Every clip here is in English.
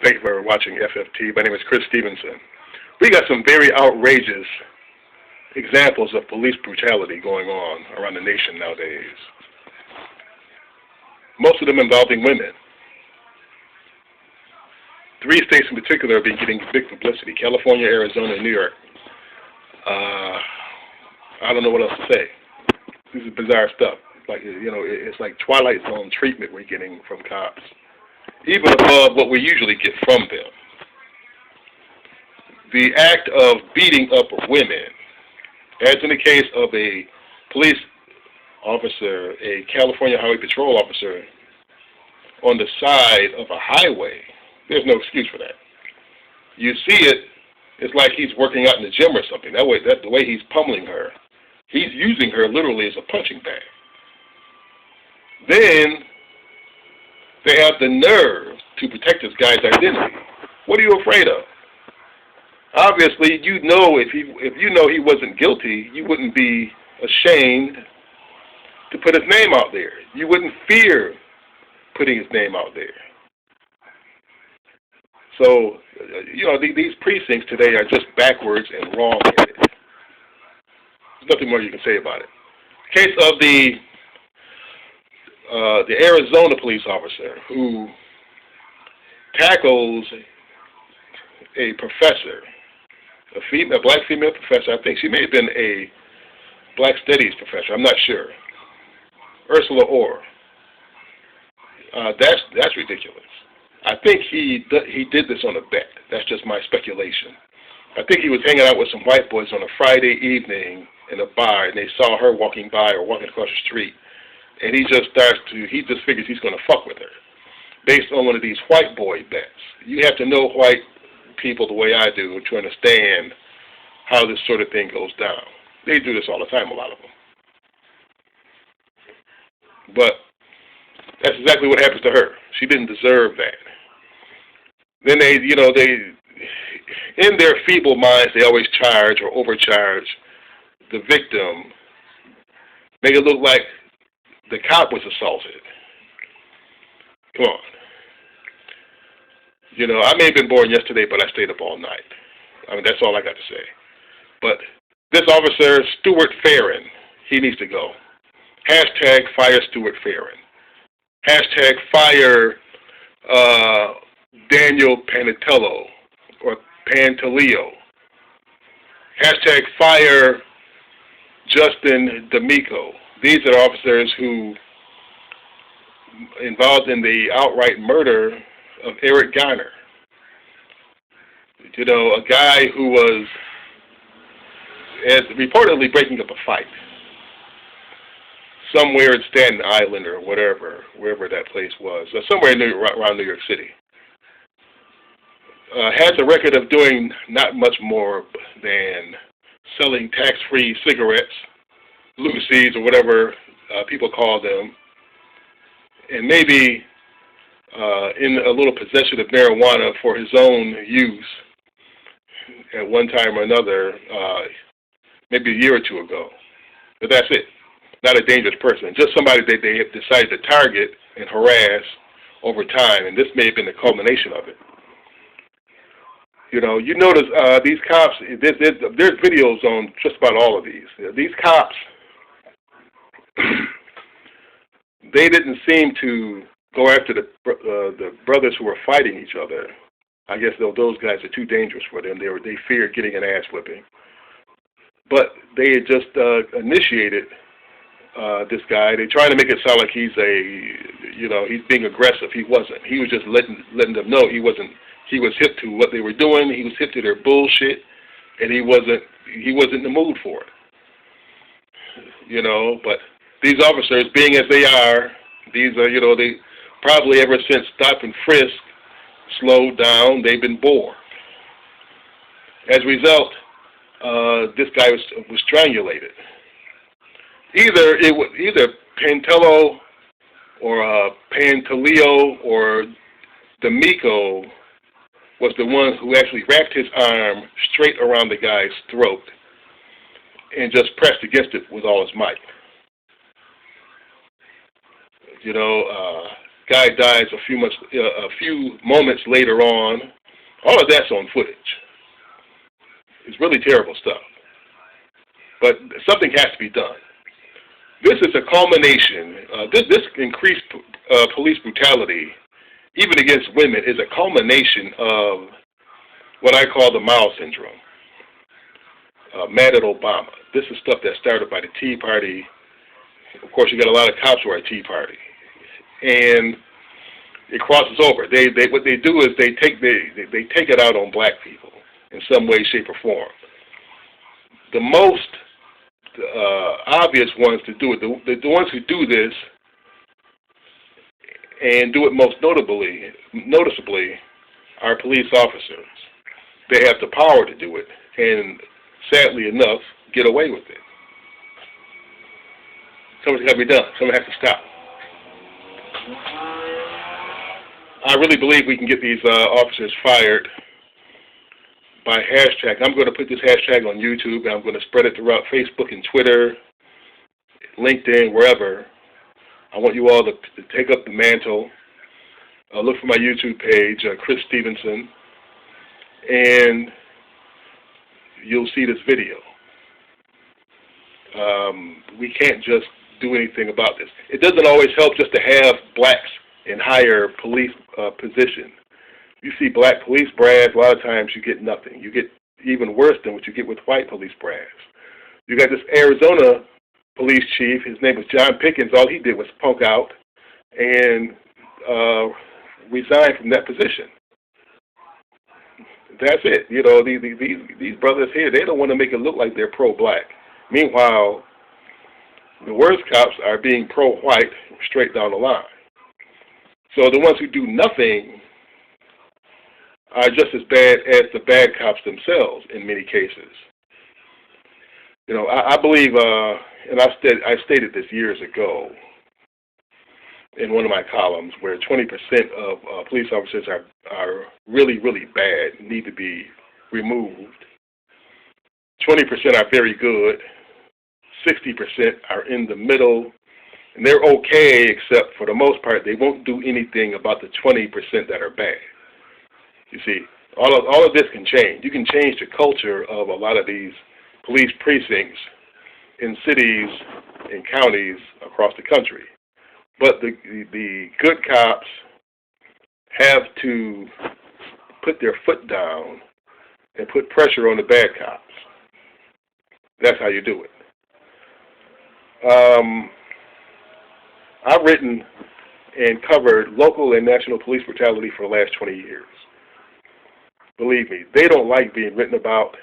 Thank you for watching FFT. My name is Chris Stevenson. We got some very outrageous examples of police brutality going on around the nation nowadays. Most of them involving women. 3 states in particular have been getting big publicity: California, Arizona, and New York. I don't know what else to say. This is bizarre stuff. Like, it's like Twilight Zone treatment we're getting from cops, even above what we usually get from them. The act of beating up women, as in the case of a police officer, a California Highway Patrol officer, on the side of a highway, there's no excuse for that. You see it, it's like he's working out in the gym or something. That's the way he's pummeling her. He's using her literally as a punching bag. Then they have the nerve to protect this guy's identity. What are you afraid of? Obviously, if you know he wasn't guilty, you wouldn't be ashamed to put his name out there. You wouldn't fear putting his name out there. So, these precincts today are just backwards and wrong-headed. There's nothing more you can say about it. Case of the Arizona police officer who tackles a professor, a black female professor. I think she may have been a black studies professor. I'm not sure. Ursula Orr. That's ridiculous. I think he did this on a bet. That's just my speculation. I think he was hanging out with some white boys on a Friday evening in a bar, and they saw her walking by or walking across the street, and he just figures he's going to fuck with her based on one of these white boy bets. You have to know white people the way I do to understand how this sort of thing goes down. They do this all the time, a lot of them. But that's exactly what happens to her. She didn't deserve that. Then they in their feeble minds, they always charge or overcharge the victim, make it look like the cop was assaulted. Come on. I may have been born yesterday, but I stayed up all night. I mean, that's all I got to say. But this officer, Stuart Farron, he needs to go. Hashtag fire Stuart Farron. Hashtag fire Daniel Pantaleo or Pantaleo. Hashtag fire Justin D'Amico. These are officers who involved in the outright murder of Eric Garner. A guy who was reportedly breaking up a fight somewhere in Staten Island or wherever that place was, somewhere around New York City. Has a record of doing not much more than selling tax-free cigarettes, Lucy's or whatever people call them, and maybe in a little possession of marijuana for his own use at one time or another, maybe a year or two ago. But that's it. Not a dangerous person. Just somebody that they have decided to target and harass over time, and this may have been the culmination of it. You notice these cops, there's videos on just about all of these. These cops, they didn't seem to go after the brothers who were fighting each other. I guess those guys are too dangerous for them. They feared getting an ass whipping. But they had just initiated this guy. They're trying to make it sound like he's he's being aggressive. He wasn't. He was just letting them know he wasn't. He was hip to what they were doing. He was hip to their bullshit, and he wasn't in the mood for it. But these officers, being as they are, these are, they probably ever since stop and frisk slowed down, they've been bored. As a result, this guy was strangulated. Either Pantaleo or Pantaleo or D'Amico was the one who actually wrapped his arm straight around the guy's throat and just pressed against it with all his might. Guy dies a few moments later on. All of that's on footage. It's really terrible stuff. But something has to be done. This is a culmination. This increased police brutality, even against women, is a culmination of what I call the Mao syndrome. Mad at Obama. This is stuff that started by the Tea Party. Of course, you got a lot of cops who are Tea Party, and it crosses over. What they do is they take it out on black people in some way, shape, or form. The most obvious ones to do it, the ones who do this and do it most noticeably, are police officers. They have the power to do it, and sadly enough, get away with it. Something's got to be done. Something has to stop. I really believe we can get these officers fired by hashtag. I'm going to put this hashtag on YouTube, and I'm going to spread it throughout Facebook and Twitter, LinkedIn, wherever. I want you all to take up the mantle. Look for my YouTube page, Chris Stevenson, and you'll see this video. We can't just do anything about this. It doesn't always help just to have blacks in higher police position. You see black police brass, a lot of times you get nothing. You get even worse than what you get with white police brass. You got this Arizona police chief, his name was John Pickens. All he did was punk out and resign from that position. That's it. You know, these brothers here, they don't want to make it look like they're pro-black. Meanwhile, the worst cops are being pro-white straight down the line. So the ones who do nothing are just as bad as the bad cops themselves in many cases. You know, I believe, and I stated this years ago in one of my columns, where 20% of police officers are really, really bad, need to be removed. 20% are very good. 60% are in the middle, and they're okay, except for the most part, they won't do anything about the 20% that are bad. You see, all of this can change. You can change the culture of a lot of these police precincts in cities and counties across the country. But the good cops have to put their foot down and put pressure on the bad cops. That's how you do it. I've written and covered local and national police brutality for the last 20 years. Believe me, they don't like being written about.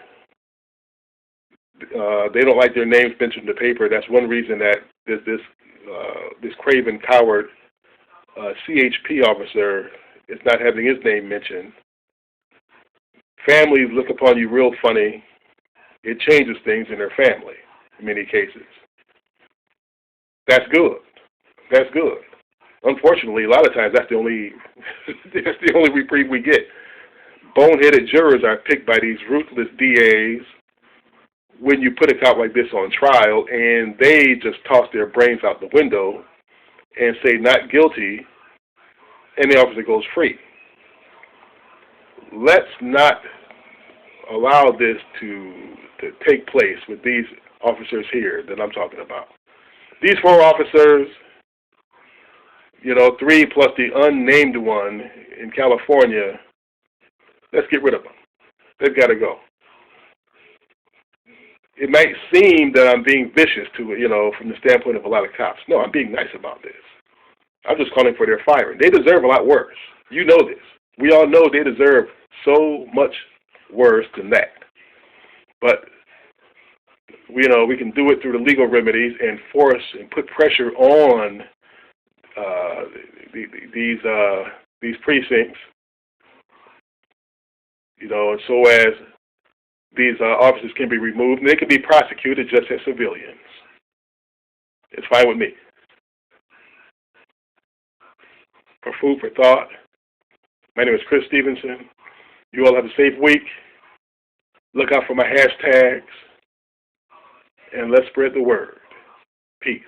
They don't like their names mentioned in the paper. That's one reason that this craven coward CHP officer is not having his name mentioned. Families look upon you real funny. It changes things in their family in many cases. That's good. That's good. Unfortunately, a lot of times that's the only reprieve we get. Boneheaded jurors are picked by these ruthless DAs when you put a cop like this on trial, and they just toss their brains out the window and say not guilty, and the officer goes free. Let's not allow this to take place with these officers here that I'm talking about. These 4 officers, you know, 3 plus the unnamed one in California, let's get rid of them. They've got to go. It might seem that I'm being vicious from the standpoint of a lot of cops. No, I'm being nice about this. I'm just calling for their firing. They deserve a lot worse. You know this. We all know they deserve so much worse than that. But, we can do it through the legal remedies and force and put pressure on these precincts, so as these officers can be removed, and they can be prosecuted just as civilians. It's fine with me. For food for thought, my name is Chris Stevenson. You all have a safe week. Look out for my hashtags, and let's spread the word. Peace.